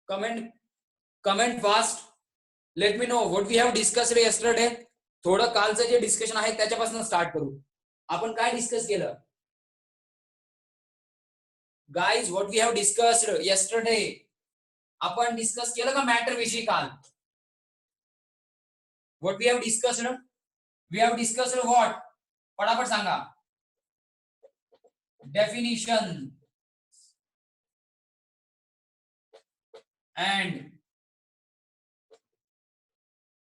Comment fast. Let me know what we have discussed yesterday. थोडं कालचं जे discussion आहे त्याच्यापासून स्टार्ट करू. आपण काय डिस्कस केलं guys? What we have discussed yesterday. आपण डिस्कस केलं का मॅटर विषयी काल? What we have discussed? We have discussed what? पटापट सांगा. Definition and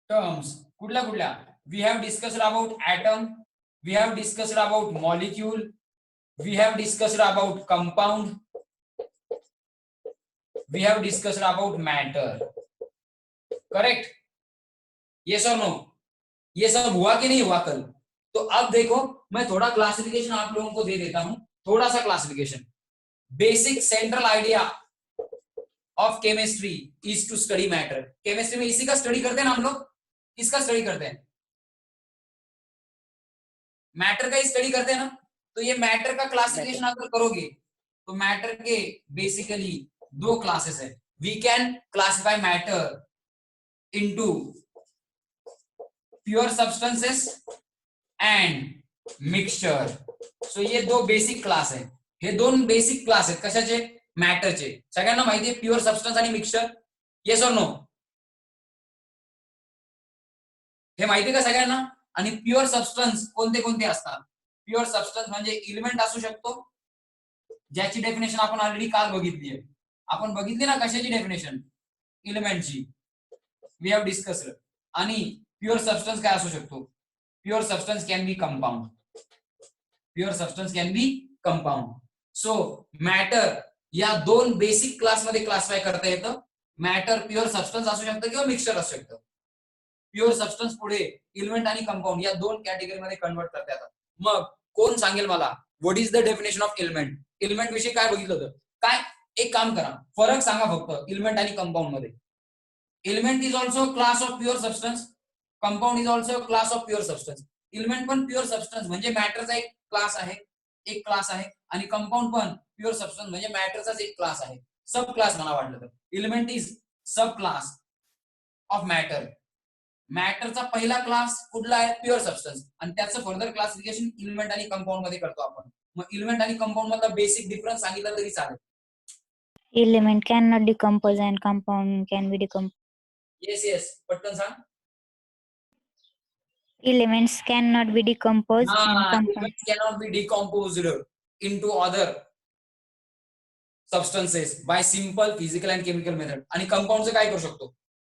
terms. कुठल्या? We have discussed about atom, we have discussed about molecule, we have discussed about compound, we have discussed about matter. Correct? Yes और no? ये सब हुआ कि नहीं हुआ कल? तो अब देखो मैं थोड़ा क्लासिफिकेशन आप लोगों को दे देता हूं. थोड़ा सा classification. Basic central idea of chemistry is to study matter. Chemistry में इसी का स्टडी करते हैं ना हम लोग. किसका स्टडी करते हैं? मैटर का ही स्टडी करते हैं ना. तो ये मैटर का क्लासिफिकेशन अगर करोगे तो मैटर के बेसिकली दो क्लासेस है. We can classify matter into pure substances and mixture. So ये दो बेसिक क्लास है. हे दोन बेसिक क्लास आहेत कशाचे? मॅटरचे. सगळ्यांना माहिती आहे प्युअर सबस्टन्स आणि मिक्सचर. येस और नो? हे माहिती का सगळ्यांना? आणि प्युअर सबस्टन्स कोणते कोणते असतात? प्युअर सबस्टन्स म्हणजे एलिमेंट असू शकतो ज्याची डेफिनेशन आपण ऑलरेडी काल बघितली आहे. आपण बघितली ना कशाची डेफिनेशन? एलिमेंटची. We have discussed. आणि प्युअर सबस्टन्स काय असू शकतो? Pure substance can be compound. Pure substance can be compound. So matter या दोन बेसिक क्लास मध्ये क्लासिफाय करता येतं. मॅटर प्युअर सबस्टन्स असू शकतं किंवा मिक्सचर असू शकतं. प्युअर सबस्टन्स पुढे एलिमेंट आणि कंपाऊंड या दोन कॅटेगरी मध्ये कन्वर्ट करता येतात. मग कोण सांगेल मला what is the definition of element? Element विषयी काय बघितलं होतं? काय एक काम करा, फरक सांगा फक्त एलिमेंट आणि कंपाऊंड मध्ये. Element is also class of pure substance, compound is also class of pure substance. Element पण प्युअर सबस्टन्स म्हणजे मॅटरचा एक क्लास आहे आणि कंपाऊंड पण प्युअर सबस्टन्स म्हणजे मॅटरचाच एक क्लास आहे. सब क्लास मला वाटलं तर. Element is subclass of matter. मॅटरचा पहिला क्लास कुठला आहे? Pure substance. आणि त्याचं फर्दर क्लासिफिकेशन एलिमेंट आणि कंपाऊंड मध्ये करतो आपण. मग एलिमेंट आणि कंपाऊंड मधला बेसिक डिफरन्स सांगितलं तरी चालेल. Element cannot decompose and compound can be decomposed. Yes पटकन सांग. Elements cannot be decomposed and compound. Elements cannot be decomposed into other substances by simple physical and chemical method. आणि कंपाऊंडचं काय करू शकतो?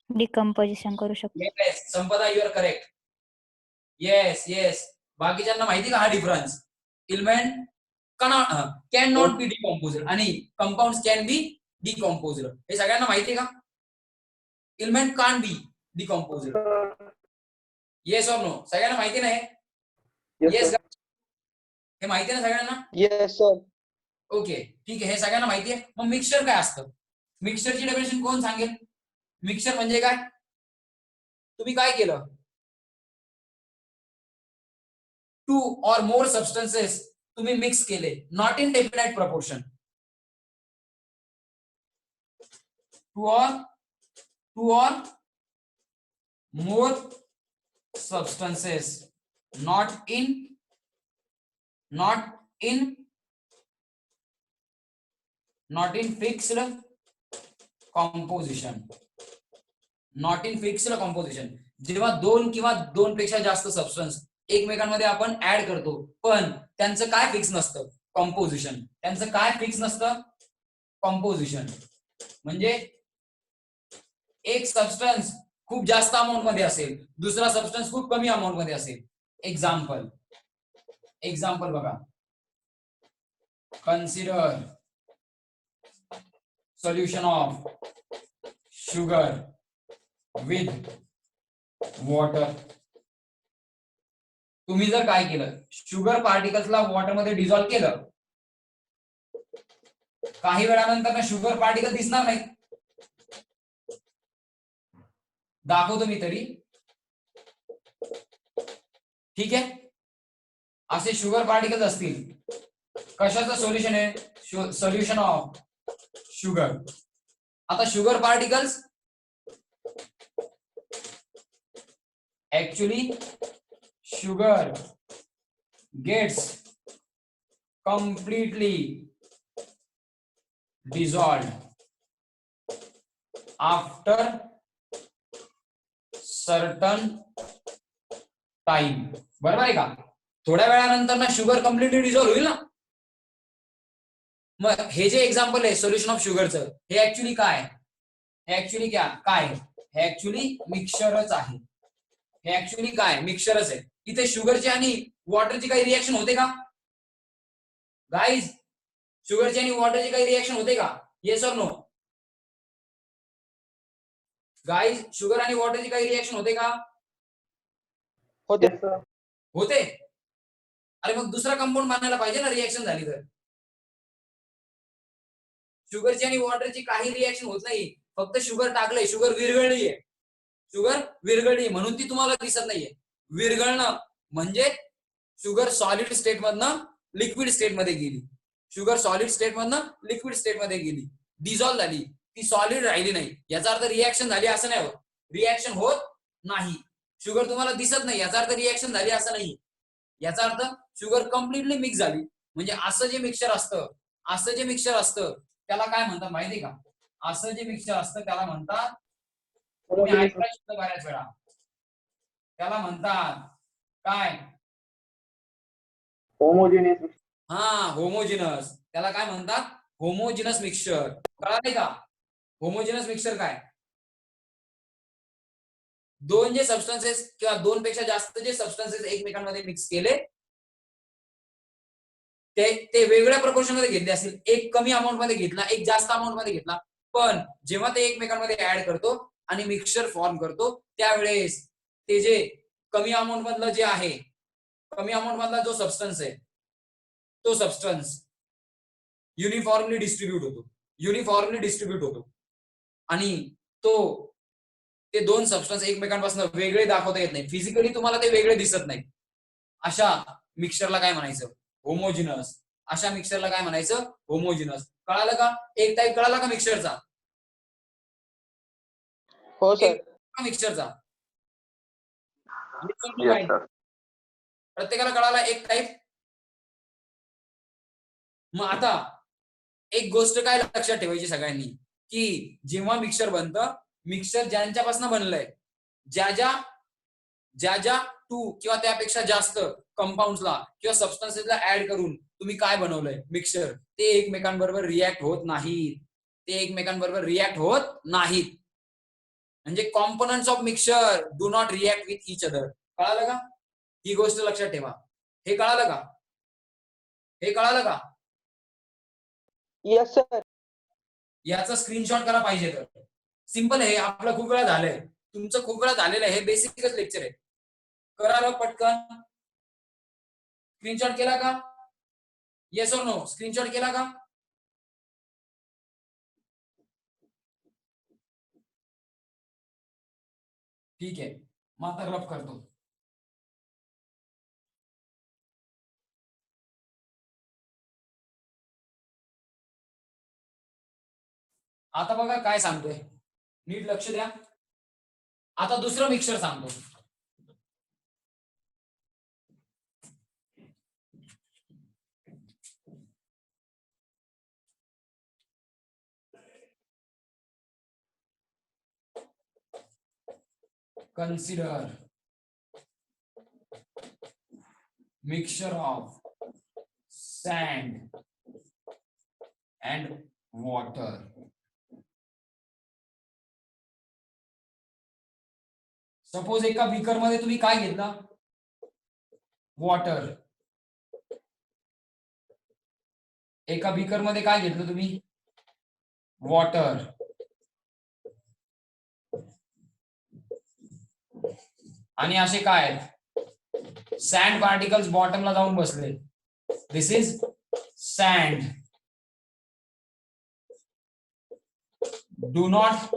Decomposition करू शकतो. Yes Sampada, you are correct. Yes बाकीच्यांना माहिती का हा difference? Element can not be decomposed आणि कंपाऊंड्स कॅन बी डिकॉम्पोज्ड. हे सगळ्यांना माहिती का? Element can be डिकॉम्पोज्ड. येस और नो? सगळ्यांना माहिती नाही? येस हे माहिती ना सगळ्यांना? Yes sir. ओके ठीक आहे, हे सगळ्यांना माहिती आहे. मग मिक्सचर काय असतं? मिक्सचरची डेफिनेशन कोण सांगेल? मिक्सचर म्हणजे काय? तुम्ही काय केलं? टू और मोर सबस्टन्सेस तुम्ही मिक्स केले, not in definite proportion. Two or more substances not in fixed composition. Not in fixed composition. जेव्हा दोन किंवा दोन पेक्षा जास्त सबस्टन्स एकमेकांमध्ये आपण ऍड करतो पण त्यांचं काय फिक्स नसतं? कॉम्पोजिशन. त्यांचं काय फिक्स नसतं? कॉम्पोजिशन. म्हणजे एक सबस्टन्स खूप जास्त अमाऊंट मध्ये असेल, दुसरा सबस्टन्स खूप कमी अमाऊंट मध्ये असेल. एक्झाम्पल बघा. Consider solution of sugar with water. तुम्ही जर काय केलं, शुगर पार्टिकल्सला वॉटर मध्ये डिझॉल्व्ह केलं, काही वेळानंतर ना शुगर पार्टिकल दिसणार नाही. दाखवतो मी तरी. ठीक आहे, असे शुगर पार्टिकल्स असतील. कशाचं सोल्युशन आहे? Solution of sugar. आता sugar particles actually sugar gets completely dissolved after certain time. बरोबर आहे का? थोड्या वेळानंतर ना शुगर कम्प्लिटली डिझॉल्व्ह होईल ना. मग हे जे एक्झाम्पल आहे सोल्युशन ऑफ शुगरचं, हे ऍक्च्युली काय? हे ऍक्च्युली काय? हे ऍक्च्युली मिक्सचरच आहे. हे ऍक्च्युली काय? मिक्सचरच आहे. इथे शुगरची आणि वॉटरची काही रिएक्शन होते का गाईज? शुगरची आणि वॉटरची काही रिएक्शन होते का? Yes or no? Guys, sugar आणि वॉटरची काही रिएक्शन होते का? होते. अरे मग दुसरा कंपाऊंड बनायला पाहिजे ना रिएक्शन झाली तर. शुगरची आणि वॉटरची काही रिएक्शन होत नाही. फक्त शुगर टाकलंय, शुगर विरघळलीये. शुगर विरघळली म्हणून ती तुम्हाला दिसत नाहीये. विरघळणं म्हणजे शुगर सॉलिड स्टेट मधनं लिक्विड स्टेट मध्ये गेली. शुगर सॉलिड स्टेट मधनं लिक्विड स्टेट मध्ये गेली, डिझॉल्व्ह झाली, ती सॉलिड राहिली नाही. याचा अर्थ रिएक्शन झाली असं नाही होत. रिएक्शन होत नाही. शुगर तुम्हाला दिसत नाही याचा अर्थ रिएक्शन झाली असं नाही. याचा अर्थ शुगर कम्प्लिटली मिक्स झाली. म्हणजे असं जे मिक्सचर असतं त्याला काय म्हणतात माहिती का? असं जे मिक्सचर असतं त्याला म्हणतात, तुम्ही ऐकला शब्द बऱ्याच वेळा, त्याला म्हणतात काय? होमोजेनियस. हा, होमोजिनस. त्याला काय म्हणतात? Homogeneous mixture. कळाले का? होमोजिनस मिक्सचर काय? दोन जे सबस्टन्सेस किंवा दोन पेक्षा जास्त जे सबस्टन्सेस एकमेकांमध्ये मिक्स केले ते वेगळ्या प्रपोर्शन मध्ये घेतले असतील. एक कमी अमाऊंट मध्ये घेतला, एक जास्त अमाऊंट मध्ये घेतला, पण जेव्हा ते एकमेकांमध्ये ऍड करतो आणि मिक्सचर फॉर्म करतो त्यावेळेस ते जे कमी अमाऊंट मधलं जे आहे, कमी अमाऊंट मधला जो सबस्टन्स आहे तो सबस्टन्स युनिफॉर्मली डिस्ट्रीब्यूट होतो आणि ते दोन सबस्टन्स एकमेकांपासून वेगळे दाखवता येत नाही. फिजिकली तुम्हाला ते वेगळे दिसत नाही. अशा मिक्सचरला काय म्हणायचं? होमोजिनस. अशा मिक्सचरला काय म्हणायचं? होमोजिनस. कळालं का? एक टाईप कळाला का मिक्सचरचा? हो सर. मिक्सचरचा Yes, sir. प्रत्येकाला कळाला एक टाईप. मग आता एक गोष्ट काय लक्षात ठेवायची सगळ्यांनी, की जेव्हा मिक्सचर बनतं, मिक्सचर ज्यांच्यापासून बनलंय, ज्या ज्या 2 किंवा त्यापेक्षा जास्त कंपाऊंड्सला किंवा सबस्टन्सेसला ऍड करून तुम्ही काय बनवलंय मिक्सचर, ते एकमेकांबरोबर रिॲक्ट होत नाहीत. म्हणजे components of mixture do not react with each other. कळालं का? ही गोष्ट लक्षात ठेवा. हे कळालं का? Yes sir. याचा स्क्रीनशॉट करा पाहिजे तर. सिंपल आहे. आपलं खूप वेळा झालंय, तुमचं खूप वेळा झालेलं आहे. हे बेसिकच लेक्चर आहे. करा पटकन. स्क्रीनशॉट केला का? येस और नो? स्क्रीनशॉट केला का? ठीक आहे, मग आता रफ करतो. आता बघा काय सांगतोय, नीट लक्ष द्या. आता दुसरं मिक्सचर सांगतो. Consider mixture of sand and water. Suppose एका बीकर मध्ये तुम्ही काय घेतला? वॉटर. एका बीकर मध्ये काय घेतलं तुम्ही? वॉटर. आणि असे काय आहेत? सँड पार्टिकल्स बॉटमला जाऊन बसले. This is sand. Do not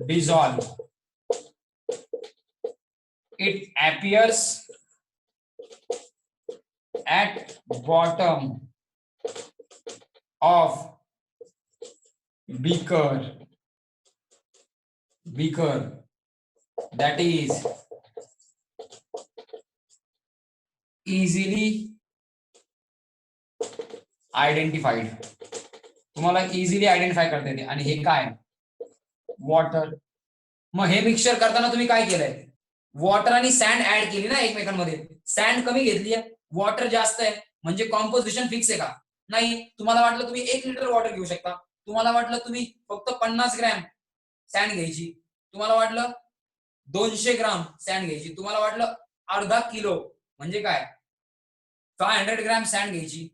dissolve. It appears at bottom of beaker that is easily identified, तुम्हाला इझिली आयडेंटिफाय करता येते. आणि हे काय वॉटर. मग हे मिक्सचर करताना तुम्ही काय केलंय, वॉटर आणि सँड ऍड केली ना एकमेकांमध्ये. सँड कमी घेतली आहे, वॉटर जास्त आहे, म्हणजे कॉम्पोजिशन फिक्स आहे का? नाही. तुम्हाला वाटलं तुम्ही 1 लिटर वॉटर घेऊ शकता, तुम्हाला वाटलं तुम्ही फक्त 50 ग्रॅम सँड घ्यायची, तुम्हाला वाटलं 200 ग्राम सँड घ्यायची, तुम्हाला वाटलं अर्धा किलो म्हणजे काय 500 ग्रॅम सँड घ्यायची,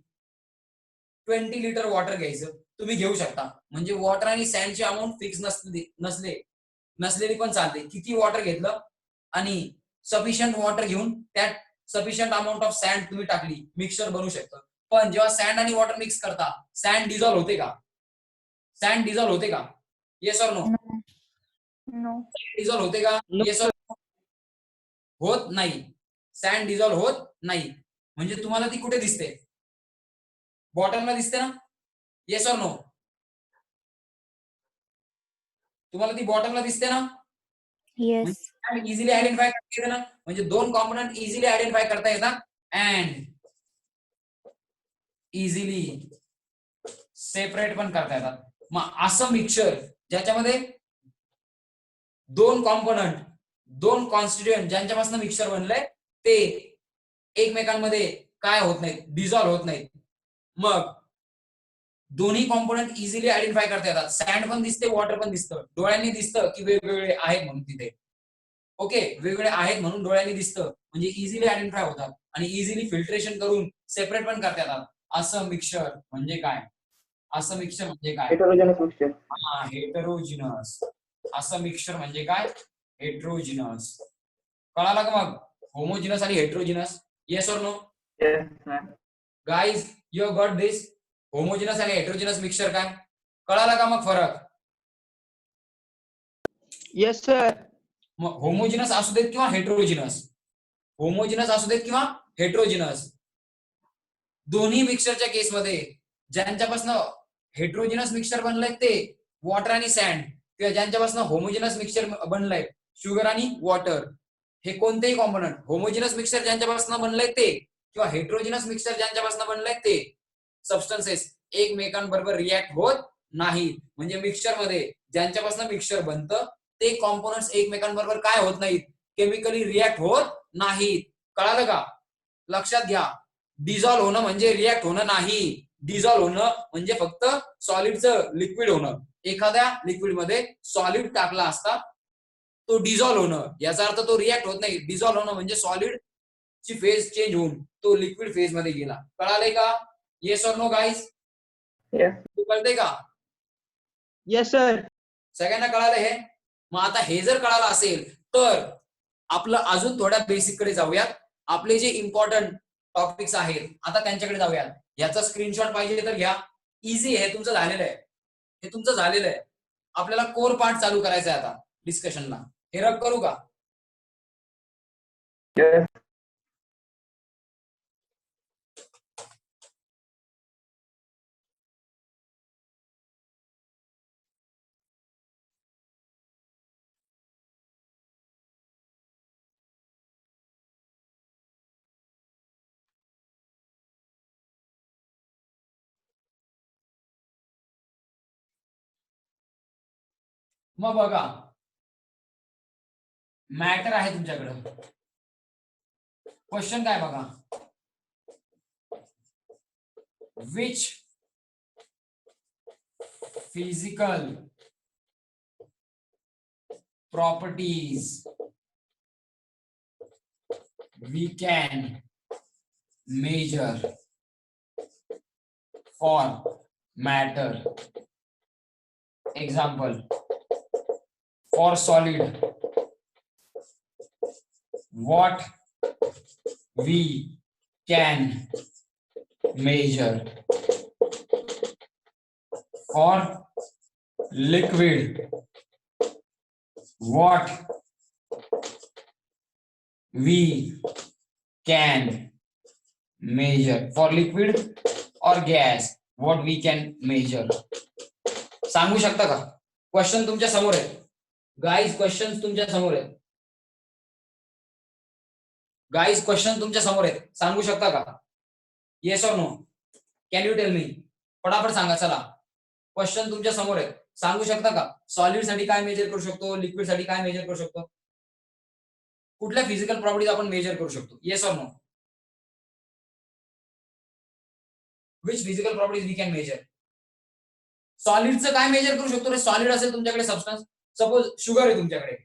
20 लिटर वॉटर घ्यायचं, तुम्ही घेऊ शकता. म्हणजे वॉटर आणि सँडची अमाऊंट फिक्स नसलेली पण चालते. किती वॉटर घेतलं आणि सफिशियंट वॉटर घेऊन त्यात सफिशियंट अमाऊंट ऑफ सँड तुम्ही टाकली, मिक्सचर बनवू शकतं. पण जेव्हा सँड आणि वॉटर मिक्स करता, सँड डिझॉल्व्ह होते का? सँड डिझॉल्व्ह होते का? Yes or no? No. Dissolve होते का? Yes or no? होत नाही. सँड डिझॉल्व्ह होत नाही. म्हणजे तुम्हाला ती कुठे दिसते? बॉटमला दिसते ना? Yes or no? तुम्हाला ती बॉटमला दिसते ना? Yes. इझिली आयडेंटिफाय करता येते ना? म्हणजे 2 कॉम्पोनंट इझिली आयडेंटिफाय करता येतात अँड इझिली सेपरेट पण करता येतात. मग असं मिक्सचर ज्याच्यामध्ये 2 कॉम्पोनंट 2 कॉन्स्टिट्युएंट ज्यांच्यापासून मिक्सचर बनलंय ते एकमेकांमध्ये काय होत नाहीत, डिझॉल्व्ह होत नाहीत. मग दोन्ही कॉम्पोनंट इझिली आयडेंटिफाय करता येतात. सँड पण दिसते, वॉटर पण दिसतं. डोळ्यांनी दिसतं की वेगवेगळे आहेत म्हणून तिथे. ओके, वेगवेगळे आहेत म्हणून डोळ्यांनी दिसतं, म्हणजे इझिली आयडेंटिफाय होतात आणि इझिली फिल्ट्रेशन करून सेपरेट पण करता येतात. असं मिक्सचर म्हणजे काय? असं मिक्सचर म्हणजे काय? Heterogeneous mixture. हा, हेटेरोजिनस. असं मिक्सचर म्हणजे काय? हेटेरोजिनस. कळालं का मग? होमोजिनस आणि heterogeneous. Yes or no? Yes, ma'am. Guys, you got this? Homogeneous आणि हेटेरोजिनस मिक्सचर काय? कळाला का मग फरक? Yes, sir. मग होमोजिनस असू देत किंवा हेटेरोजिनस, होमोजिनस असू देत किंवा हेटेरोजिनस, दोन्ही मिक्सचरच्या केसमध्ये ज्यांच्यापासून हेटेरोजिनस मिक्सचर बनलंय ते वॉटर आणि सँड, किंवा ज्यांच्यापासून होमोजिनस मिक्सचर बनलंय शुगर आणि वॉटर, हे कोणतेही कॉम्पोनंट होमोजिनस मिक्सचर ज्यांच्यापासून बनलंय ते किंवा हेटेरोजिनस मिक्सचर ज्यांच्यापासून बनलंय ते सबस्टन्सेस एकमेकांबरोबर रिॲक्ट होत नाहीत. म्हणजे मिक्सचर मध्ये ज्यांच्यापासून मिक्सचर बनतं ते कॉम्पोनंट्स एकमेकांबरोबर काय होत नाहीत, केमिकली रिॲक्ट होत नाहीत. कळालं का? लक्षात घ्या, डिझॉल्व्ह होणं म्हणजे रिॲक्ट होणं नाही. डिझॉल्व्ह होणं म्हणजे फक्त सॉलिडचं लिक्विड होणं. एखाद्या लिक्विड मध्ये सॉलिड टाकला असता तो डिझॉल्व्ह होणं, याचा अर्थ तो रिॲक्ट होत नाही. डिझॉल्व्ह होणं म्हणजे सॉलिड ची फेज चेंज होऊन तो लिक्विड फेज मध्ये गेला. कळालंय का? Yes or no guys? Yes. कळतंय का? Yes, sir. सगळ्यांना कळालं हे? मग आता हे जर कळालं असेल तर आपलं अजून थोड्या बेसिक कडे जाऊयात. आपले जे इम्पॉर्टंट टॉपिक्स आहेत आता त्यांच्याकडे जाऊयात. याचा स्क्रीनशॉट पाहिजे तर घ्या. इझी, हे तुमचं झालेलं आहे, हे तुमचं झालेलं आहे. आपल्याला कोर पार्ट चालू करायचा आहे आता डिस्कशनला. हे रब करू का? Yes. मग बघा, मॅटर आहे तुमच्याकडं. क्वेश्चन काय बघा, which physical properties we can measure for matter. Example, for solid, what we can measure. For liquid, what we can measure. For liquid or gas, what we can measure. सांगू शकता का? Question तुमच्या समोर आहे guys, question तुमच्या समोर आहे guys, question तुमच्या समोर आहे, सांगू शकता का? येस और no? Can you tell me? फटाफट सांगा चला. क्वेश्चन तुमच्या समोर आहे, सांगू शकता का? सॉलिड साठी काय मेजर करू शकतो, लिक्विड साठी काय मेजर करू शकतो, कुठल्या फिजिकल प्रॉपर्टीज आपण मेजर करू शकतो? येस और no? Which physical properties we can measure? सॉलिडचं काय मेजर करू शकतो रे? सॉलिड असेल तुमच्याकडे सबस्टन्स, सपोज शुगर आहे तुमच्याकडे,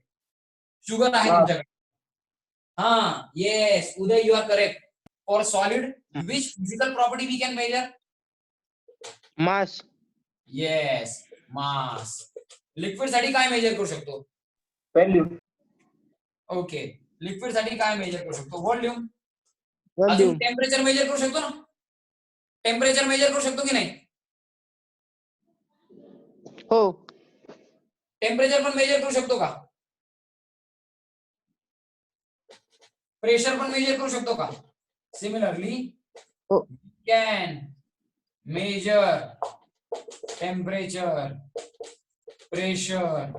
शुगर आहे तुमच्याकडे. हा, yes Uday, you are correct. For solid which physical property we can measure? Mass. Yes, mass. Liquid साठी काय मेजर करू शकतो? Value. ओके, लिक्विड साठी काय मेजर करू शकतो? व्हॉल्यूम. अजून Volume. टेम्परेचर मेजर करू शकतो ना? टेम्परेचर मेजर करू शकतो की नाही? हो. टेम्परेचर पण मेजर करू शकतो का? प्रेशर पण मेजर करू शकतो का? सिमिलरली हो. Can measure temperature, pressure,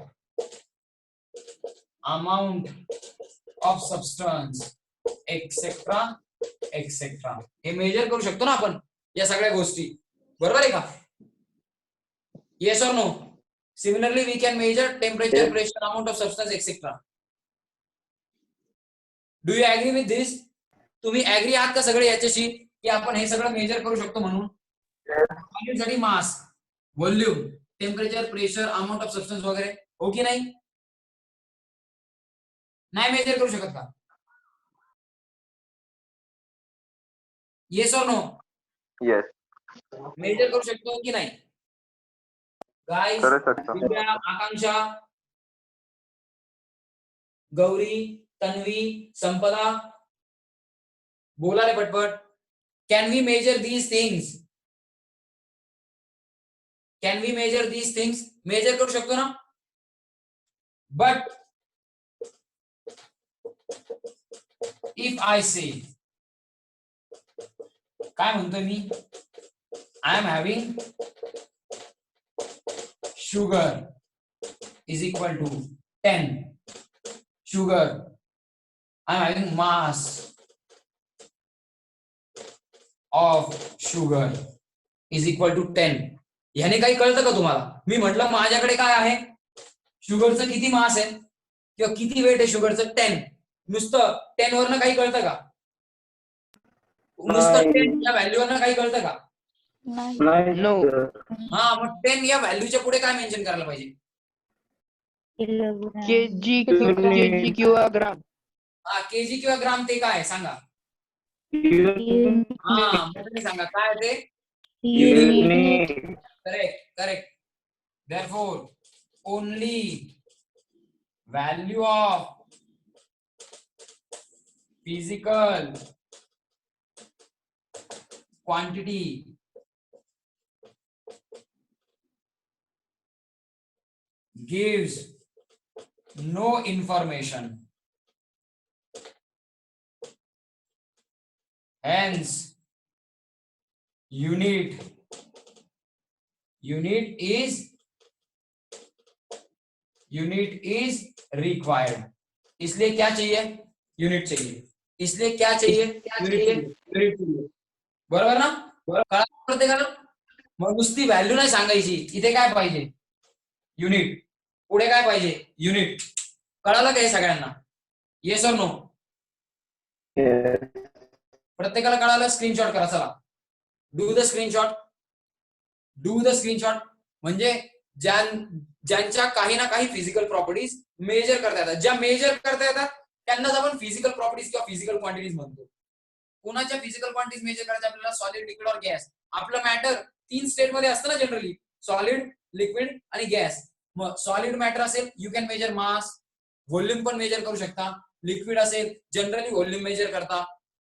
amount of substance, etcetera etcetera. हे मेजर करू शकतो ना आपण या सगळ्या गोष्टी, बरोबर आहे का? येस और no? Similarly we can measure temperature, pressure, amount of substance, etcetera. Do you agree with this? तुम्ही ऍग्री आहात का सगळे याच्याशी की आपण हे सगळं मेजर करू शकतो म्हणून? साठी mass, volume, temperature, pressure, amount of substance वगैरे, हो की नाही? नाही मेजर करू शकत का? येस और नो? येस, मेजर करू शकतो की नाही गाइस? करू शकतो. दिव्या, आकांक्षा, गौरी, तन्वी, संपदा, बोला रे पटपट. Can we measure these things? Can we measure these things? Measure करू शकतो ना? बट इफ आय से, काय म्हणतोय मी? I am having sugar is equal to 10. Sugar, I am having mass of sugar is equal to 10. ह्याने काही कळतं का तुम्हाला? मी म्हटलं माझ्याकडे काय आहे, शुगरचं किती मास आहे किंवा किती वेट आहे शुगरचं? 10. नुसतं 10 वरनं काही कळतं का? नुसतं 10 या व्हॅल्यूवरनं काही कळतं का? No. हा, मग 10 या व्हॅल्यूच्या पुढे काय मेन्शन करायला पाहिजे? किलोग्राम. kg किंवा ग्राम. हा, केजी किंवा ग्राम. ते काय सांगा? Unit. हा, मोठ्याने सांगा काय ते? Unit. Correct, correct. Therefore, only value of physical quantity gives no information. Hence, unit is required. इसलिए क्या चाहिए? यूनिट चाहिए. इसलिए क्या चाहिए? यूनिट चाहिए. बरोबर ना? कळलं प्रत्येकाला? मग नुसती व्हॅल्यू नाही सांगायची, इथे काय पाहिजे? युनिट. पुढे काय पाहिजे? युनिट. कळालं का हे सगळ्यांना? येस और नो? प्रत्येकाला कळालं? स्क्रीनशॉट करा चला. Do the screenshot. म्हणजे ज्यांच्या काही ना काही फिजिकल प्रॉपर्टीज मेजर करता येतात, ज्या मेजर करता येतात त्यांनाच आपण फिजिकल प्रॉपर्टीज किंवा फिजिकल क्वांटिटीज म्हणतो. कोणाच्या फिजिकल क्वांटिटीज मेजर करायच्या आपल्याला? सॉलिड, लिक्विड और गॅस. आपलं मॅटर 3 स्टेट मध्ये असतं ना जनरली, सॉलिड, लिक्विड आणि गॅस. मग सॉलिड मॅटर असेल you can major mass, volume पण मेजर करू शकता. लिक्विड असेल जनरली व्हॉल्यूम मेजर करता.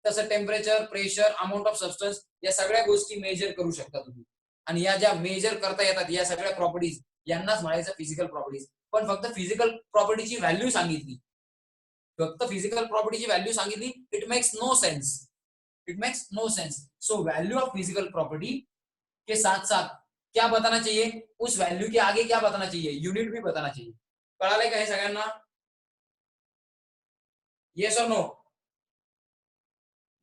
तसं temperature, pressure, amount of substance या सगळ्या गोष्टी मेजर करू शकता तुम्ही. आणि या ज्या मेजर करता येतात या सगळ्या प्रॉपर्टीज यांनाच म्हणायचं फिजिकल प्रॉपर्टीज. पण फक्त फिजिकल प्रॉपर्टीची व्हॅल्यू सांगितली, it makes no sense. So value of physical property के साथ साथ क्या बताना चाहिए, उस वैल्यू के आगे क्या बताना चाहिए, यूनिट भी बताना चाहिए. कळालंय का हे सगळ्यांना? येस और no?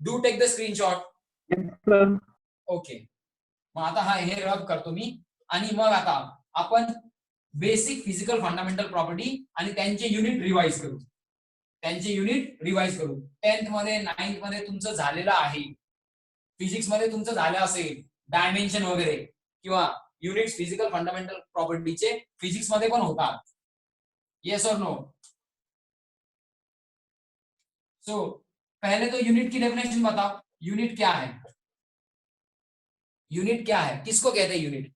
Do take the screenshot. Okay. मग आता हा हे रब करतो मी आणि मग आता आपण बेसिक फिजिकल फंडामेंटल प्रॉपर्टी आणि त्यांचे युनिट रिवाइज करू. त्यांचे युनिट रिवाइज करू. 10th मध्ये 9th मध्ये तुमचं झालेलं आहे. फिजिक्स मध्ये तुमचं झालं असेल डायमेन्शन वगैरे किंवा युनिट्स फिजिकल फंडामेंटल प्रॉपर्टीचे फिजिक्स मध्ये पण होतात. येस और नो? सो पहले तो यूनिट की डेफिनेशन बताओ. यूनिट क्या है? यूनिट क्या है, किसको कहते हैं unit?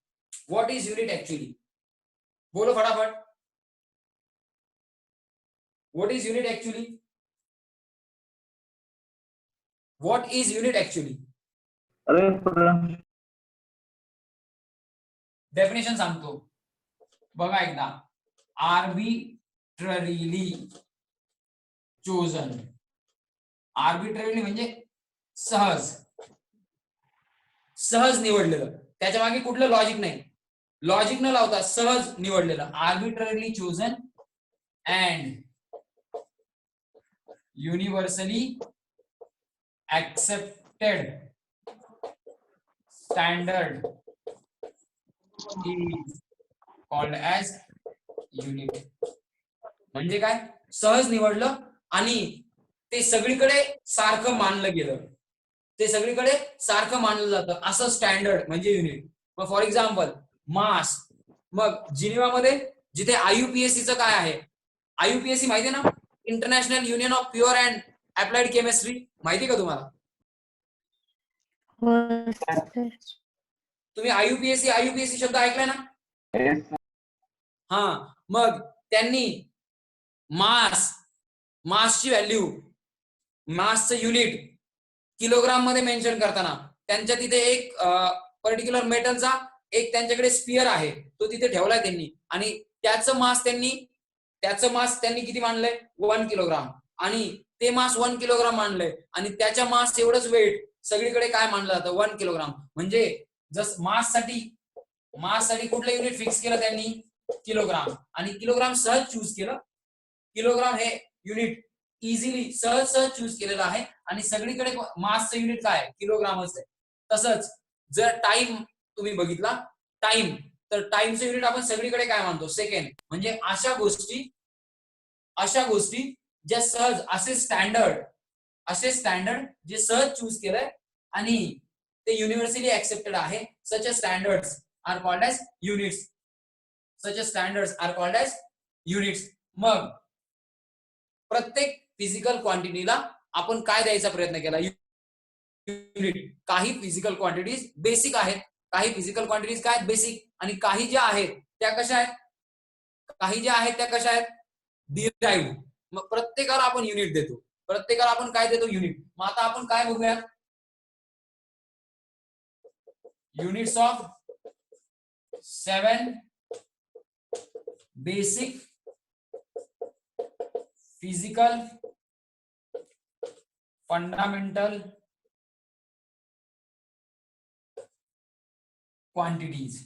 What is unit actually? बोलो फटाफट. What is unit actually? What is unit actually? Definition सांगतो बघा एकदा. Arbitrarily chosen. आर्बिट्ररीली म्हणजे सहज, सहज निवडलेलं. त्याच्या मागे कुठलं लॉजिक नाही. लॉजिक न लावता सहज निवडलेलं. Arbitrarily chosen and universally accepted standard is called as unit. म्हणजे काय? सहज निवडलं आणि ते सगळीकडे सारखं मानलं गेलं. ते सगळीकडे सारखं मानलं जातं असं स्टँडर्ड म्हणजे युनिट. मग फॉर एक्झाम्पल मास. मग जिनिव्हामध्ये जिथे आयुपीएससी चं काय आहे? आयुपीएससी माहिती आहे ना? International union of pure and applied chemistry. माहिती का तुम्हाला? हो सर. तुम्ही आयुपीएससी शब्द ऐकलाय ना? हा. मग त्यांनी मासची व्हॅल्यू, मासचं युनिट किलोग्राम मध्ये मेन्शन करताना त्यांच्या तिथे एक पर्टिक्युलर मेटलचा एक त्यांच्याकडे स्पियर आहे, तो तिथे ठेवलाय त्यांनी. आणि त्याचं मास त्यांनी किती मानलंय? 1 किलोग्राम. आणि ते मास 1 किलोग्राम मानलंय आणि त्याच्या मास एवढंच वेट सगळीकडे काय मानलं जातं? 1 किलोग्राम. म्हणजे जस माससाठी कुठलं युनिट फिक्स केलं त्यांनी? किलोग्राम. आणि किलोग्राम सहज चूज केलं. किलोग्राम हे युनिट इझिली सहज चूज केलेलं आहे आणि सगळीकडे मासचं युनिट काय? किलोग्रामच आहे. तसंच जर टाइम तुम्ही बघितला, टाइम, तर टाइमचं युनिट आपण सगळीकडे काय मानतो? सेकंड. म्हणजे अशा गोष्टी ज्या सहज असे स्टँडर्ड जे सहज चूज केलंय आणि ते युनिव्हर्सली ऍक्सेप्टेड आहे. Such standards are called as units. मग प्रत्येक फिजिकल क्वांटिटीला आपण काय द्यायचा प्रयत्न केला? युनिट. काही फिजिकल क्वांटिटीज बेसिक आहेत, काही फिजिकल क्वांटिटीज काय बेसिक, आणि काही ज्या आहेत त्या कशा आहेत? डिराइव्ह. मग प्रत्येकाला आपण युनिट देतो. प्रत्येकाला आपण काय देतो? युनिट. मग आता आपण काय बघूया? Units of 7 basic physical fundamental quantities.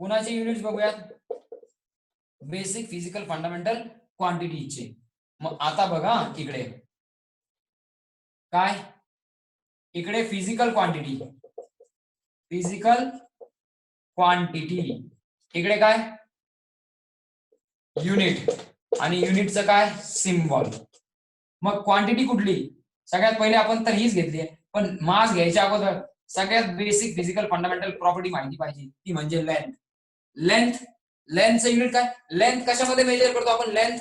कुणाचे युनिट्स बघूयात? बेसिक फिजिकल फंडामेंटल क्वांटिटीजचे. मग आता बघा इकडे काय? इकडे फिजिकल क्वांटिटी. इकडे काय? युनिट. आणि युनिटचं काय? सिम्बॉल. मग क्वांटिटी कुठली? सगळ्यात पहिले आपण तर हीच घेतली आहे, पण मास घ्यायच्या अगोदर सगळ्यात बेसिक फिजिकल फंडामेंटल प्रॉपर्टी माहिती पाहिजे, ती म्हणजे लेंथचं युनिट काय? लेंथ कशामध्ये मेजर करतो आपण? Length.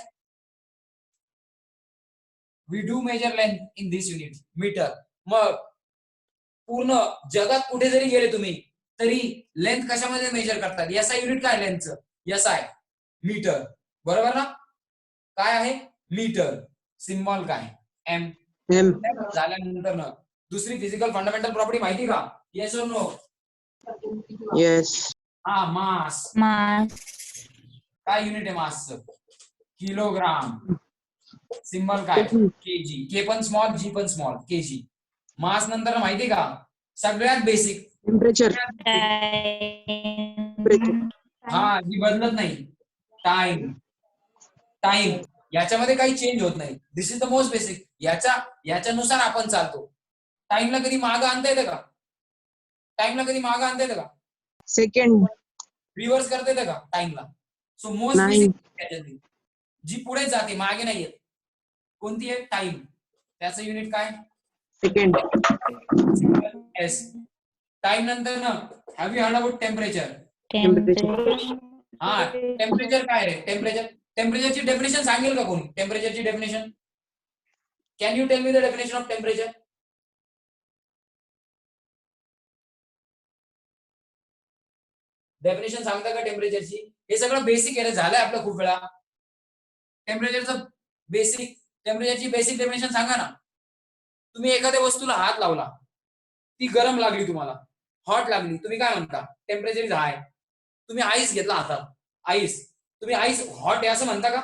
We do measure length in this unit, metre. मग पूर्ण जगात कुठे जरी गेले तुम्ही तरी लेंथ कशामध्ये मेजर करतात? एसआय युनिट काय लेंथचं? SI, metre. बरोबर ना? काय आहे? मीटर. सिम्बॉल काय? एम. झाल्यानंतर ना दुसरी फिजिकल फंडामेंटल प्रॉपर्टी माहिती का? येस और नो? येस. हा, मास. काय युनिट आहे मासचं? किलोग्राम. सिम्बॉल काय? केजी. के पण स्मॉल, जी पण स्मॉल, केजी. मास नंतर माहिती का? सगळ्यात बेसिक Temperature. Time. हा, जी बदलत नाही. टाइम. टाइम याच्यामध्ये काही चेंज होत नाही. दिस इज द मोस्ट बेसिक. याच्यानुसार आपण चालतो. टाइमला कधी मागं आणता येतं का? टाइमला कधी मागं आणता येतं का? Second. रिव्हर्स करता येतं का टाइमला? सो मोस्ट नाही. बेसिक जी पुढे जाते, मागे नाही येत, कोणती आहे? टाइम. त्याचं युनिट काय? Second. एस. टाइम नंतर ना, have you heard about temperature? Temperature. हा, टेम्परेचर काय आहे? टेम्परेचरची डेफिनेशन सांगेल का कोणी? टेम्परेचरची definition can you tell me the definition of temperature? Definition सांगता का टेम्परेचरची? हे सगळं बेसिक आहे, झालंय आपलं खूप वेळा. टेम्परेचरचं बेसिक, टेम्परेचरची बेसिक डेफिनेशन सांगा ना. तुम्ही एखाद्या वस्तूला हात लावला, ती गरम लागली, तुम्हाला हॉट लागली, तुम्ही काय म्हणता? Temperature is hi. तुम्ही आईस घेतला हातात, आईस, तुम्ही आईस हॉट आहे असं म्हणता का?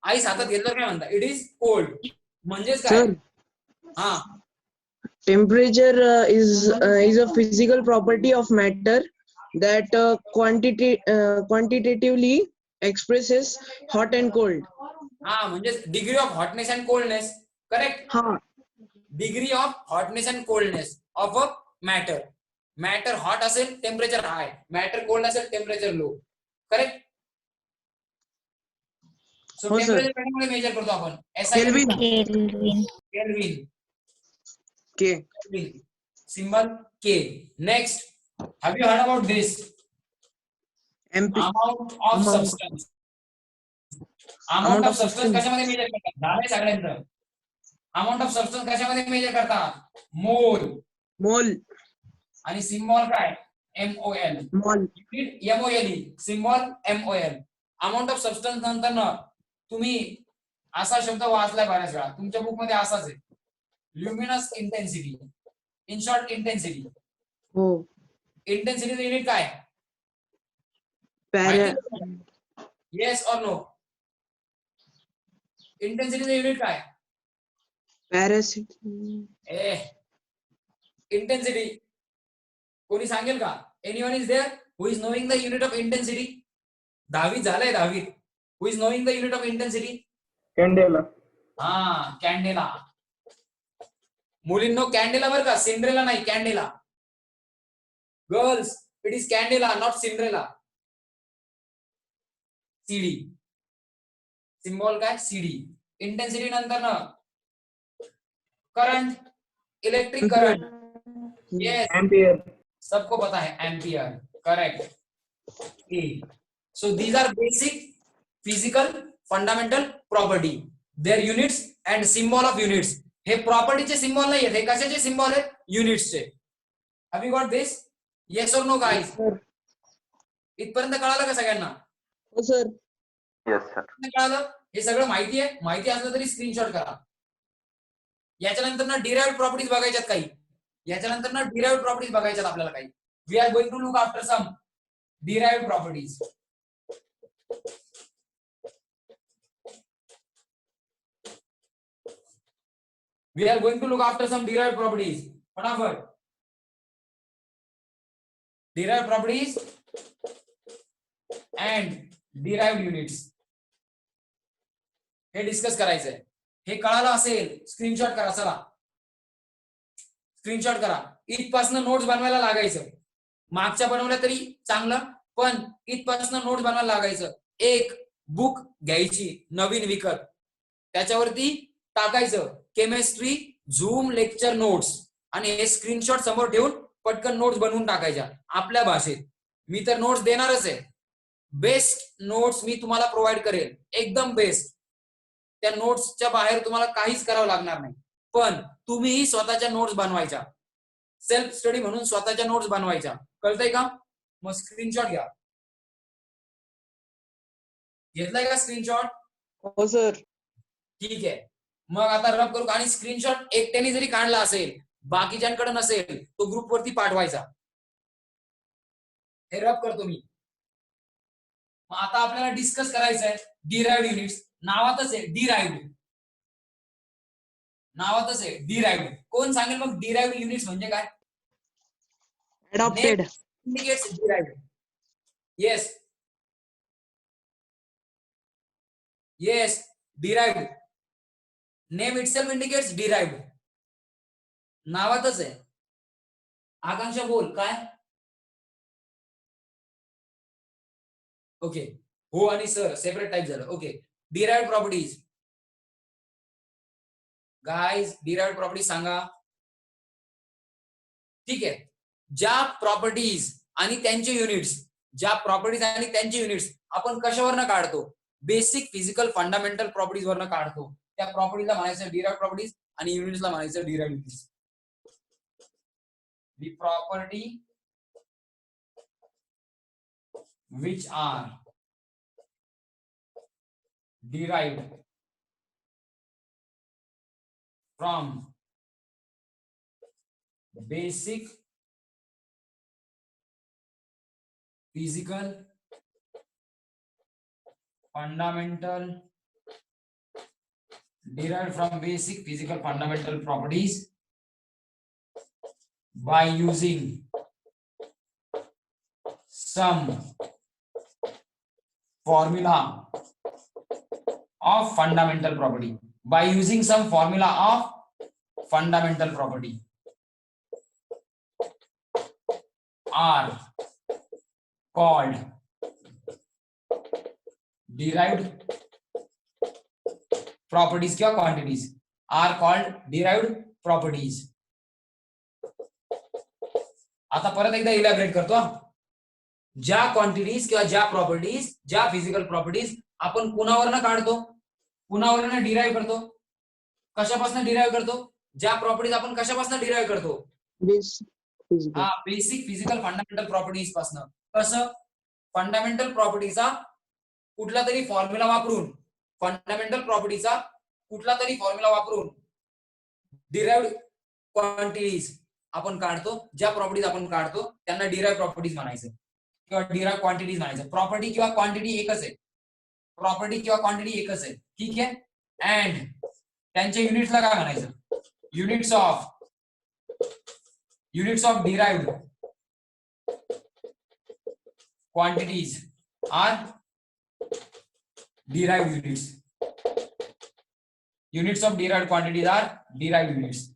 आईस हातात घेतलं काय म्हणता? It is cold. म्हणजेच काय? Sir, हा, temperature is a physical property of matter that quantitatively expresses hot and cold. हा, म्हणजे degree of hotness and coldness. Correct. Ha. Degree of hotness and coldness of a matter. Matter hot असेल, temperature हाय. Matter cold असेल, temperature low. Correct. So हो, sir. Temperature कशामध्ये measure करतो आपण? Kelvin. Kelvin. Kelvin. K. Symbol K. Next, have you heard about this? MP. Amount of Amount. Substance. Amount of substance कशामध्ये major करतात? झालंय सगळ्यांचं. Amount of substance कशामध्ये major करतात? मोल. Mole. आणि सिम्बॉल काय? MOL. Mole. MOLE. Symbol MOL. Amount of substance नंतर ना, तुम्ही असा शब्द वाचलाय बऱ्याच वेळा, तुमच्या बुक मध्ये असाच आहे, luminous intensity. In short, intensity. Oh. इंटेन्सिटीचं युनिट काय? Para. Yes or no? इंटेन्सिटीचं युनिट काय? Parasite. इंटेन्सिटी कोणी सांगेल का? Anyone is there who is knowing the unit of intensity? 10वीत झालंय, 10वीत. Who is knowing the unit of intensity? Candela. हा, कॅन्डेला. मुलींनो कॅन्डेला बरं का, सिंड्रेला नाही, candela. Girls, it is candela, not Cinderella. CD. Symbol काय? सीडी. इंटेन्सिटी नंतर ना, current, electric current. Yes, Ampere. सबको पता है, ampere. Correct. So these are basic physical fundamental property, their units and symbol of units. हे प्रॉपर्टीचे symbol नाही आहेत, हे कशाचे सिम्बॉल आहेत? युनिट्सचे. Have you got this? Yes और नो गाईज? इथपर्यंत कळालं का सगळ्यांना? हो सर. Yes sir. कळालं? हे सगळं माहिती आहे? माहिती असलं तरी स्क्रीनशॉट करा. याच्यानंतर ना डिराइव्ड प्रॉपर्टीज बघायच्यात काही. याच्यानंतर ना डिराइव्ड प्रॉपर्टीज बघायच्यात आपल्याला काही. We are going to look after some derived properties. We are going to look after some derived properties. फटाफट. Derived properties and derived units. हे डिस्कस करायचंय. हे कळालं असेल, स्क्रीनशॉट करा. चला, स्क्रीनशॉट करा. इथपासनं नोट्स बनवायला लागायचं. मागच्या बनवल्या तरी चांगलं, पण इथपासनं नोट्स बनवायला लागायचं. एक बुक घ्यायची नवीन विकत, त्याच्यावरती टाकायचं केमिस्ट्री झूम लेक्चर नोट्स, आणि हे स्क्रीनशॉट समोर ठेवून पटकन नोट्स बनवून टाकायच्या आपल्या भाषेत. मी तर नोट्स देणारच आहे. बेस्ट नोट्स मी तुम्हाला प्रोव्हाइड करेल, एकदम बेस्ट. त्या नोट्सच्या बाहेर तुम्हाला काहीच करावं लागणार नाही, पण तुम्हीही स्वतःच्या नोट्स बनवायच्या. सेल्फ स्टडी म्हणून स्वतःच्या नोट्स बनवायच्या. कळतंय का? मग स्क्रीनशॉट घ्या. घेतलाय का स्क्रीनशॉट? हो सर. ठीक आहे. मग आता रब करू. आणि स्क्रीनशॉट एकट्याने जरी काढला असेल, बाकीच्यांकडे नसेल, तो ग्रुप वरती पाठवायचा. हे रब करतो मी. मग आता आपल्याला डिस्कस करायचं आहे डिराइव्ड युनिट्स. नावातच आहे डिराइव्ड, नावातच आहे डिराइव्ड. कोण सांगेल मग डिराइव्ड युनिट्स म्हणजे काय? Adopted. Name indicates derived. Yes. Yes, derived. Name itself indicates derived. नावातच आहे. आकांक्षा बोल काय? ओके. हो आणि सर सेपरेट टाइप झालं. Okay. Derived properties. Guys derived properties सांगा. ठीक आहे. ज्या प्रॉपर्टीज आणि त्यांचे युनिट्स, ज्या प्रॉपर्टीज आणि त्यांचे युनिट्स आपण कशावरनं काढतो? बेसिक फिजिकल फंडामेंटल प्रॉपर्टीज वरनं काढतो. त्या प्रॉपर्टीला म्हणायचं डिराइव्ड प्रॉपर्टीज आणि युनिट्सला म्हणायचं derived units. The property which are derived from basic physical fundamental derived from basic physical fundamental properties by using some formula of fundamental property. By using some formula of fundamental property are called derived properties क्या quantities are called derived properties. आता परत एकदा elaborate करतो. ज्या quantities किंवा ज्या properties, ज्या physical properties आपण कुणावरनं काढतो? कुणावरनं डिराइव्ह करतो? कशापासून डिराइव्ह करतो? ज्या प्रॉपर्टीज आपण कशापासून डिराइव्ह करतो? बेसिक फिजिकल फंडामेंटल प्रॉपर्टीज पासून. कसं? फंडामेंटल प्रॉपर्टीचा कुठला तरी फॉर्म्युला वापरून, फंडामेंटल प्रॉपर्टीचा कुठला तरी फॉर्म्युला वापरून डिराइव्ड क्वांटिटीज आपण काढतो. ज्या प्रॉपर्टीज आपण काढतो त्यांना डिराइव्ड प्रॉपर्टीज म्हणायचं किंवा डिराइव्ड क्वांटिटीज म्हणायचं. प्रॉपर्टी किंवा क्वांटिटी एकच आहे. प्रॉपर्टी किंवा क्वांटिटी एकच आहे. ठीक आहे. अँड त्यांच्या युनिट्सला काय म्हणायचं? Units of derived quantities are derived units. Units of derived quantities are derived units.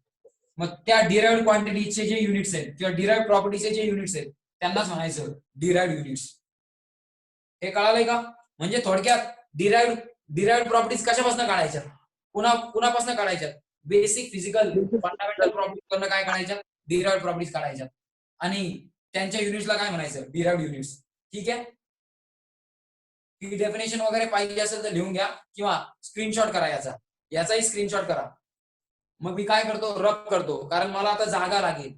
मग त्या डिराइव्ड क्वांटिटीचे जे युनिट्स आहेत किंवा डिराइव्ड प्रॉपर्टीचे जे युनिट्स आहेत त्यांनाच म्हणायचं डिराइव्ड युनिट्स. हे कळालंय का? म्हणजे थोडक्यात डिराइव्ड प्रॉपर्टीज कशापासून काढायच्या? कुणापासून काढायच्या? बेसिक फिजिकल फंडामेंटल प्रॉपर्टीज काय काढायच्या? डिराइव्ड प्रॉपर्टीज काढायच्या. आणि त्यांच्या युनिट्सला काय म्हणायचं? Derived units. ठीक आहे. ही डेफिनेशन वगैरे पाहिजे असेल तर लिहून घ्या किंवा स्क्रीनशॉट करा. याचाही स्क्रीनशॉट करा. मग मी काय करतो? रब करतो, कारण मला आता जागा लागेल.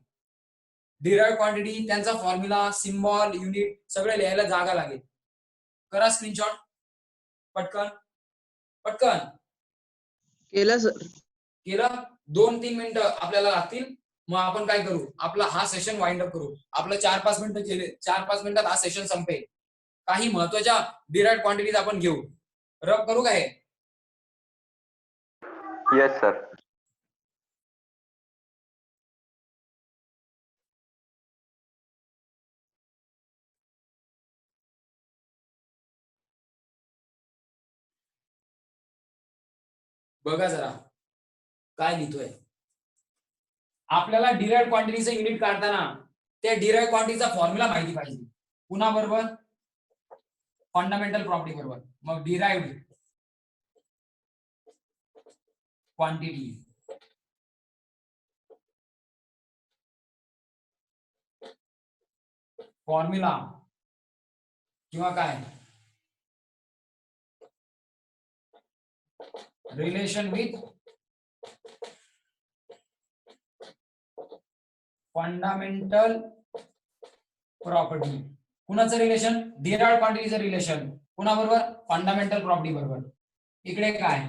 डिराइव्ड क्वांटिटी, त्यांचा फॉर्म्युला, सिम्बॉल, युनिट सगळे लिहायला जागा लागेल. करा स्क्रीनशॉट पटकन पटकन. केलं सर. केलं. 2-3 मिनिटं आपल्याला लागतील. मग आपण काय करू? आपला हा सेशन वाइंड अप करू. आपलं 4-5 मिनिटं केले. 4-5 मिनिटात हा सेशन संपेल. काही महत्वाच्या डिराइव्ड क्वांटिटीज आपण घेऊ. रब करू का हे? Yes sir. बघा जरा काय लिहितोय. आपल्याला डिराइव्ड क्वांटिटीचं युनिट काढताना त्या डिराइव्ड क्वांटिटीचा फॉर्म्युला माहिती पाहिजे. पुन्हा बरोबर फंडामेंटल प्रॉपर्टी बरोबर. मग डिराइव्ड क्वांटिटी फॉर्म्युला किंवा काय रिलेशन विथ फंडामेंटल प्रॉपर्टी. कुणाचं रिलेशन? डिराइव्ड क्वांटिटीचं रिलेशन कुणाबरोबर? फंडामेंटल प्रॉपर्टी बरोबर. इकडे काय?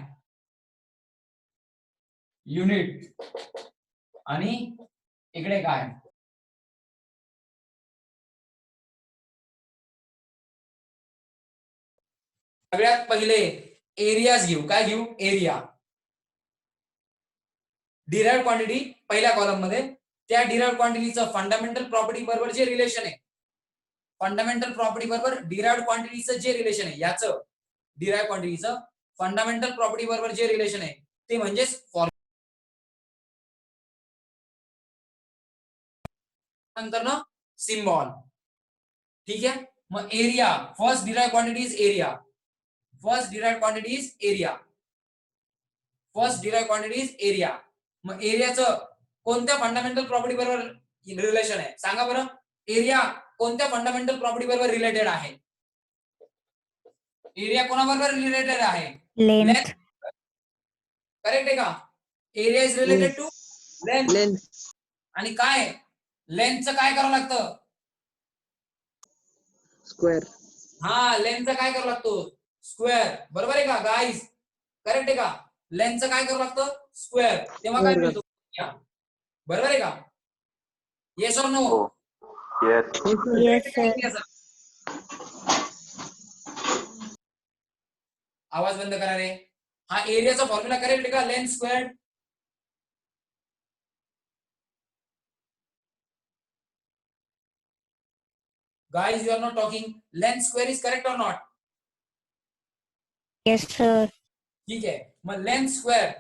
युनिट आणि इकडे काय? सगळ्यात पहिले एरियाज घेऊ. काय घेऊ? एरिया. डिराइव्ड क्वांटिटी पहिल्या कॉलम मध्ये, त्या डिराइव्ड क्वांटिटीचं फंडामेंटल प्रॉपर्टी बरोबर जे रिलेशन आहे, फंडामेंटल प्रॉपर्टी बरोबर डिराइव्ड क्वांटिटीचं जे रिलेशन आहे, याचं डिराइव्ड क्वांटिटीचं फंडामेंटल प्रॉपर्टी बरोबर जे रिलेशन आहे ते म्हणजेच नंतर ना सिम्बॉल. ठीक आहे. मग area, first derived quantity is area. First derived quantity is area. First derived quantity is area. मग एरियाचं कोणत्या फंडामेंटल प्रॉपर्टी बरोबर रिलेशन आहे सांगा बरं. एरिया कोणत्या फंडामेंटल प्रॉपर्टी बरोबर रिलेटेड आहे? एरिया कोणाबरोबर रिलेटेड आहे? लेंथ. करेक्ट आहे का? Area is related to length. Length. आणि काय लेंथचं काय करावं लागतं? स्क्वेअर. हा, लेंथचं काय करावं लागतो? स्क्वेअर. बरोबर आहे का गाईज? करेक्ट आहे का? लेंथचं काय करावं लागतं? स्क्वेअर. तेव्हा काय मिळतो? बरोबर आहे का? येस और नो? Yes, sir. आवाज बंद करा रे. हा एरियाचा फॉर्म्युला करेक्ट आहे का? Length square. Guys, you are not talking. Length square is correct or not? Yes, sir. ठीक आहे. मग लेंथ स्क्वेअर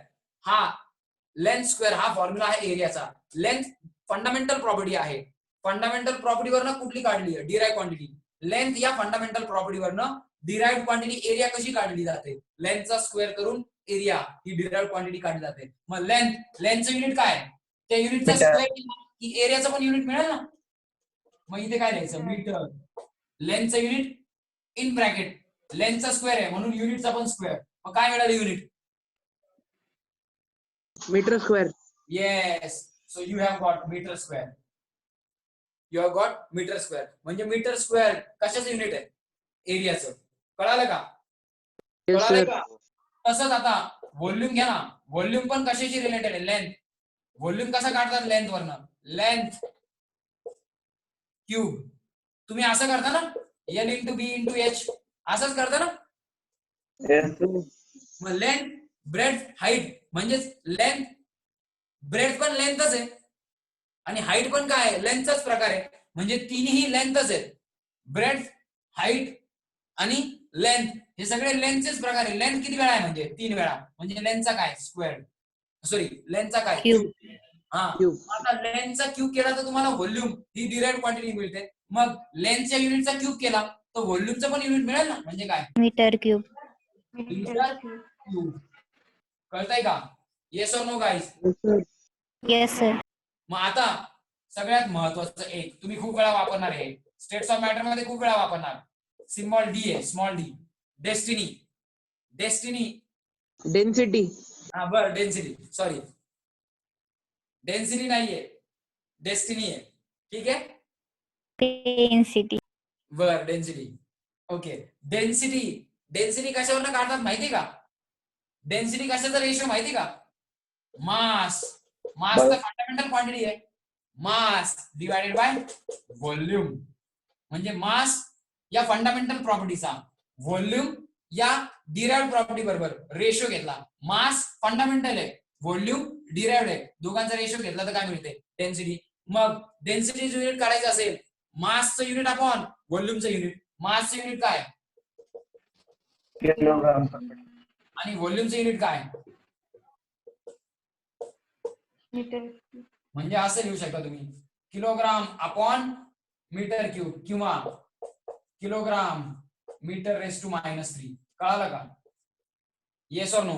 हा फॉर्म्युला आहे एरियाचा. लेंथ फंडामेंटल प्रॉपर्टी आहे. फंडामेंटल प्रॉपर्टी वरनं कुठली काढली आहे? Derived quantity. लेंथ या फंडामेंटल प्रॉपर्टी वरनं डिराइव्ड क्वांटिटी एरिया कशी काढली जाते? लेंथचा स्क्वेअर करून एरिया ही डिराइव्ड क्वांटिटी काढली जाते. मग लेंथचं युनिट काय? त्या युनिटचा स्क्वेअर की एरियाचं पण युनिट मिळेल ना. मग इथे काय लिहायचं? मीटर. लेंथचं युनिट इन ब्रॅकेट लेंथचा स्क्वेअर आहे म्हणून युनिटचा पण स्क्वेअर. मग काय मिळालं unit? Metre square. Yes. So you have got metre square. You have got metre square. म्हणजे मीटर स्क्वेअर कशाचं युनिट आहे? एरियाचं. कळालं का? Yes, कळालं sir. का? तसंच आता व्हॉल्यूम घ्या ना. व्हॉल्यूम पण कशाशी रिलेटेड आहे? लेंथ. व्हॉल्यूम कसा काढतात? लेंथ वरनं. Length cube. तुम्ही असं करता ना, L इंटू बी इंटू एच असंच करता ना. मग लेंथ ब्रेथ हाईट म्हणजेच लेंथ ब्रेथ पण लेंथच आहे आणि हाईट पण काय आहे? लेंथचाच प्रकार आहे. म्हणजे तिन्ही लेंथच आहेत. ब्रेथ, हाईट आणि लेंथ हे सगळे लेंथचेच प्रकार आहे. लेंथ किती वेळा आहे? म्हणजे 3 वेळा. म्हणजे लेंथचा काय? स्क्वेअर. सॉरी, लेंथचा काय? Cube. हा. आता लेंथचा क्यूब केला तर तुम्हाला व्हॉल्यूम ही डिराइव्ड क्वांटिटी मिळते. मग लेंथच्या युनिटचा क्यूब केला तर व्हॉल्यूमचं पण युनिट मिळेल ना. म्हणजे काय? Meter cube. Metre cube. कळतंय का? येस और no guys? Yes, sir. Yes, sir. मग आता सगळ्यात महत्वाचं एक तुम्ही खूप वेळा वापरणार आहे, स्टेट्स ऑफ मॅटर मध्ये खूप वेळा वापरणार. सिम्बॉल डी आहे, small D. Destiny. Destiny. Density. हा बर, डेन्सिटी. सॉरी, डेन्सिटी नाहीये, डेस्टिनी आहे. ठीक आहे. Density. बर, डेन्सिटी. ओके. डेन्सिटी. डेन्सिटी कशावरनं काढतात माहिती का? डेन्सिटी कशाचा रेशो माहिती का? मास. मास तर फंडामेंटल क्वांटिटी आहे. Mass divided by volume. म्हणजे मास या फंडामेंटल प्रॉपर्टीचा व्हॉल्यूम या डिराइव्ड प्रॉपर्टी बरोबर रेशो घेतला. मास फंडामेंटल आहे, व्हॉल्यूम डिराइव्ड आहे. दोघांचा रेशो घेतला तर काय मिळते? डेन्सिटी. मग डेन्सिटीचं युनिट काढायचं असेल, मासचं युनिट अपॉन व्हॉल्यूमचं युनिट. मासचं युनिट काय किलोग्राम आणि व्हॉल्यूमचं युनिट काय? म्हणजे असं लिहू शकता तुम्ही, किलोग्राम अपॉन मीटर क्यूब किंवा किलोग्राम मीटर रेस टू -3. कळालं का? येस और नो?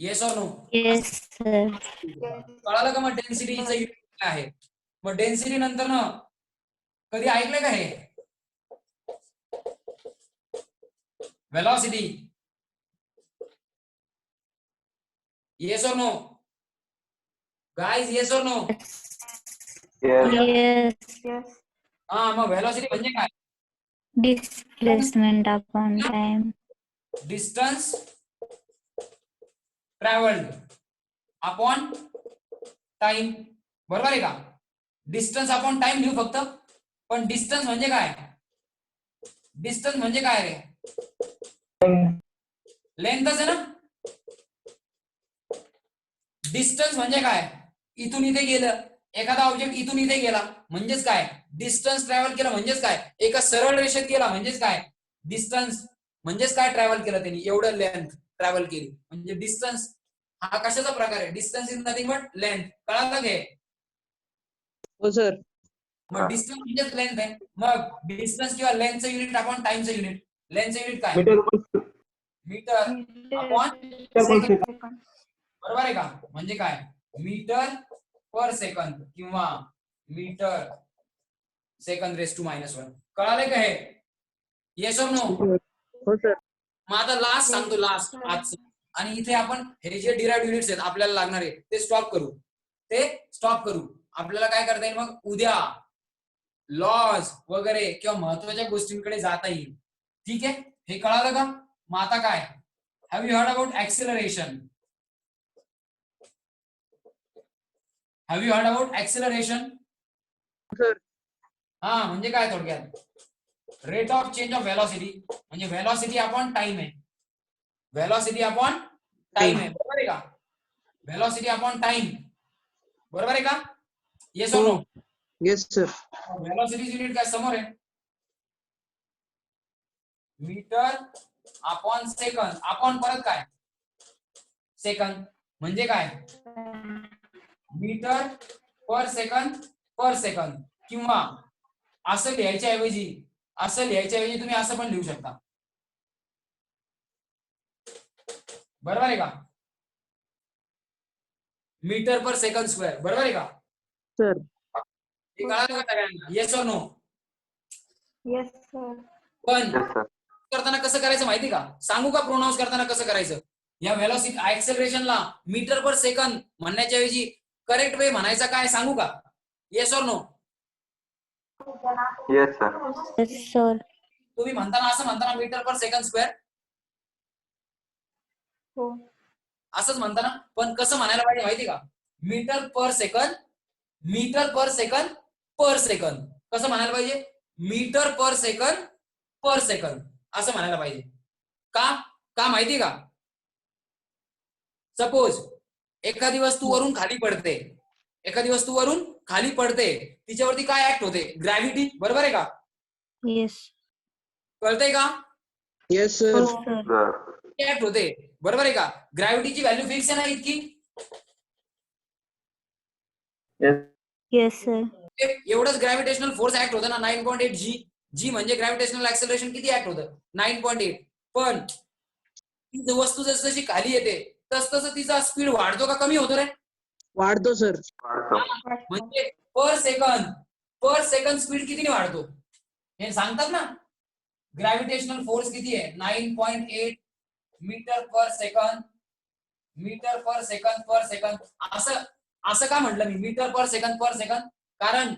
येस और नो? Yes, sir. कळालं का? मग डेन्सिटीचं युनिट काय आहे? मग डेन्सिटी नंतर ना कधी ऐकलं का हे? वेलॉसिटी. येस और नो गाइस? येस और नो? Yes. हा, मग वेलॉसिटी म्हणजे काय? Displacement upon time. Distance travelled upon time. बरोबर आहे का? डिस्टन्स अपॉन टाइम लिहू फक्त. पण डिस्टन्स म्हणजे काय? डिस्टन्स म्हणजे काय रे? लेंथच आहे ना. डिस्टन्स म्हणजे काय? इथून इथे गेलं, एखादा ऑब्जेक्ट इथून इथे गेला म्हणजेच काय, डिस्टन्स ट्रॅव्हल केलं म्हणजेच काय, एका सरळ रेषेत गेला म्हणजेच काय, डिस्टन्स म्हणजेच काय ट्रॅव्हल केलं त्यांनी, एवढं लेंथ ट्रॅव्हल केली म्हणजे डिस्टन्स. हा कशाचा प्रकार आहे, distance is nothing but length. कळालं घे. हो सर. मग डिस्टन्स म्हणजेच लेंथ आहे. मग डिस्टन्स किंवा लेंथचं युनिट आपण टाइमचं युनिट. लेंथचं युनिट काय, मीटर अपॉन सेकंड. बरोबर आहे का, म्हणजे काय, मीटर पर सेकंद किंवा मीटर सेकंद रेस टू -1. कळालंय का हे, येस और नो. हो सर. मग आता लास्ट सांगतो, लास्ट आजचं. आणि इथे आपण हे जे डिराइव्ड युनिट्स आहेत आपल्याला लागणारे ते स्टॉप करू. आपल्याला काय करता येईल मग, उद्या लॉज वगैरे किंवा महत्वाच्या गोष्टींकडे जाता येईल. ठीक आहे, हे कळालं का. मग आता काय, have you heard about acceleration. Have you heard about acceleration. Sir. हा म्हणजे काय थोडक्यात, rate of change of velocity म्हणजे व्हेलॉसिटी अपॉन टाइम आहे. व्हेलॉसिटी अपॉन टाइम आहे, बरोबर आहे का. व्हेलॉसिटी अपॉन टाइम, बरोबर आहे का. येस और no. Yes sir. Velocity unit काय समोर आहे, मीटर अपॉन सेकंद अपॉन परत काय सेकंद. म्हणजे काय, मीटर पर सेकंद किंवा असं लिहायच्या ऐवजी तुम्ही असं पण लिहू शकता. बरोबर आहे का, मीटर पर सेकंद स्क्वेअर. बरोबर आहे का सर. हे कळालं का सगळ्यांना, येस और नो. Yes sir. पण करताना कसं करायचं माहिती का, सांगू का प्रोनाउन्स करताना कसं करायचं. या व्हेलॉसिटी ऍक्सेलरेशनला मीटर पर सेकंद म्हणण्याच्या ऐवजी करेक्ट वे म्हणायचा काय सांगू का, येस और no. Yes sir. Yes sir. तुम्ही म्हणताना असं म्हणताना मीटर पर सेकंद स्क्वेअर हो. असंच म्हणताना, पण कसं म्हणायला पाहिजे माहिती का, मीटर पर सेकंद कसं म्हणायला पाहिजे, मीटर पर सेकंद असं म्हणायला पाहिजे. का माहिती का, सपोज एखादी वस्तू वरून खाली पडते, तिच्यावरती काय ऍक्ट होते, ग्रॅव्हिटी. बरोबर आहे का, येस. कळतंय का. Yes sir. हो सर. ऍक्ट होते, बरोबर आहे का. ग्रॅव्हिटीची व्हॅल्यू फिक्स आहे ना इतकी. Yes sir. एवढंच ग्रॅव्हिटेशनल फोर्स ऍक्ट होतं ना, 9.8 जी म्हणजे ग्रॅव्हिटेशनल ऍक्सेलरेशन किती ऍक्ट होतं, 9.8. पण ती वस्तू जशी खाली येते तसं तिचा स्पीड वाढतो का कमी होतो रे, वाढतो सर. म्हणजे पर सेकंद स्पीड कितीने वाढतो हे सांगतात ना. ग्रॅव्हिटेशनल फोर्स किती आहे, 9.8 मीटर पर सेकंद. असं का म्हटलं मी मीटर पर सेकंद, कारण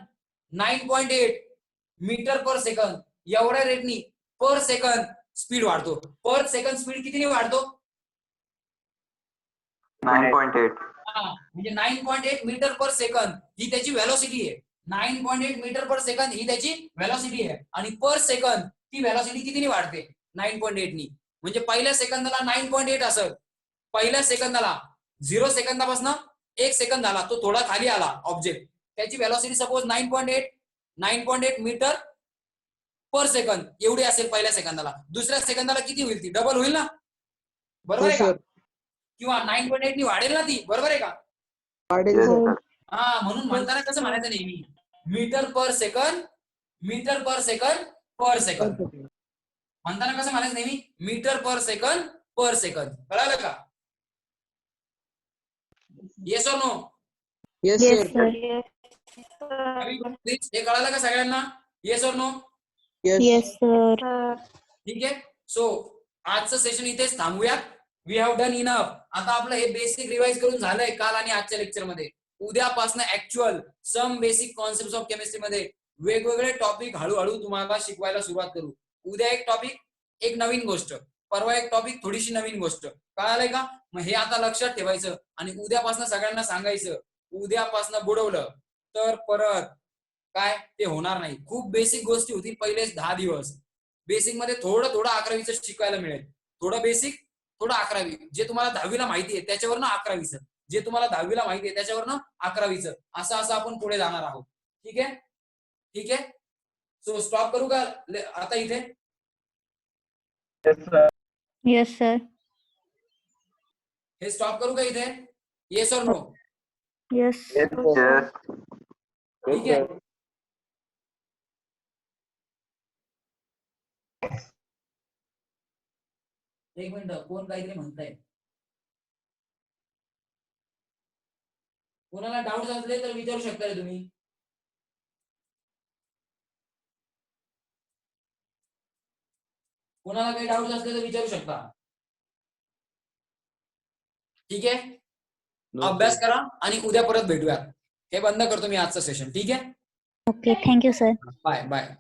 9.8 मीटर पर सेकंद एवढ्या रेटनी पर सेकंद स्पीड वाढतो. पर सेकंद स्पीड कितीने वाढतो, 9.8. म्हणजे 9.8 मीटर पर सेकंद ही त्याची व्हेलॉसिटी आहे. 9.8 मीटर पर सेकंद ही त्याची व्हेलॉसिटी आहे आणि पर सेकंद ती व्हेलॉसिटी कितीने वाढते, 9.8 नी. म्हणजे पहिल्या सेकंदाला 9.8 असेल, पहिल्या सेकंदाला 0 सेकंदापासून 1 सेकंद झाला, तो थोडा खाली आला ऑब्जेक्ट, त्याची velocity suppose 9.8 metre per second एवढी असेल पहिल्या सेकंदाला. दुसऱ्या सेकंदाला किती होईल, ती डबल होईल ना, बरोबर आहे का. किंवा 9.8 नी वाढेल ना ती, बरोबर आहे का. वाढेल सर. हा, म्हणून म्हणताना कसं म्हणायचं नेहमी, मीटर पर सेकंद म्हणताना कसं म्हणायचं नेहमी, मीटर पर सेकंद. कळालं का, येस और no. Yes yes sir. Sir. हे कळालं का सगळ्यांना, येस और नो. Yes sir. ठीक आहे. सो आजचं सेशन इथेच थांबूयात. We have done enough. आता आपलं हे बेसिक रिवाइज करून झालंय काल आणि आजच्या लेक्चर मध्ये. उद्यापासून actual some basic concept of chemistry मध्ये वेगवेगळे टॉपिक हळूहळू तुम्हाला शिकवायला सुरुवात करू. उद्या एक टॉपिक, एक नवीन गोष्ट, परवा एक टॉपिक, थोडीशी नवीन गोष्ट. कळालंय का. मग हे आता लक्षात ठेवायचं आणि उद्यापासून सगळ्यांना सांगायचं, उद्यापासून बुडवलं तर परत काय ते होणार नाही. खूप बेसिक गोष्टी होती पहिलेच 10 दिवस. बेसिक मध्ये थोडं 11वीचं शिकायला मिळेल. थोडं बेसिक, थोडं 11वी, जे तुम्हाला 10वीला माहिती आहे त्याच्यावर 11वीचं. जे तुम्हाला 10वीला माहिती आहे त्याच्यावर 11वीचं असं आपण पुढे जाणार आहोत. ठीक आहे, ठीक आहे. सो स्टॉप करू का आता इथे? Yes, sir. हे स्टॉप करू का इथे? येस और नो? Yes. ठीक आहे. एक मिनिट, कोण काहीतरी म्हणताय? कोणाला डाऊट असले तर विचारू शकता रे तुम्ही. कोणाला काही डाऊट असले तर विचारू शकता. ठीक आहे, अभ्यास करा आणि उद्या परत भेटूया. हे बंद करतो मी आजचं सेशन. ठीक आहे, Okay. Thank you, sir. Bye bye.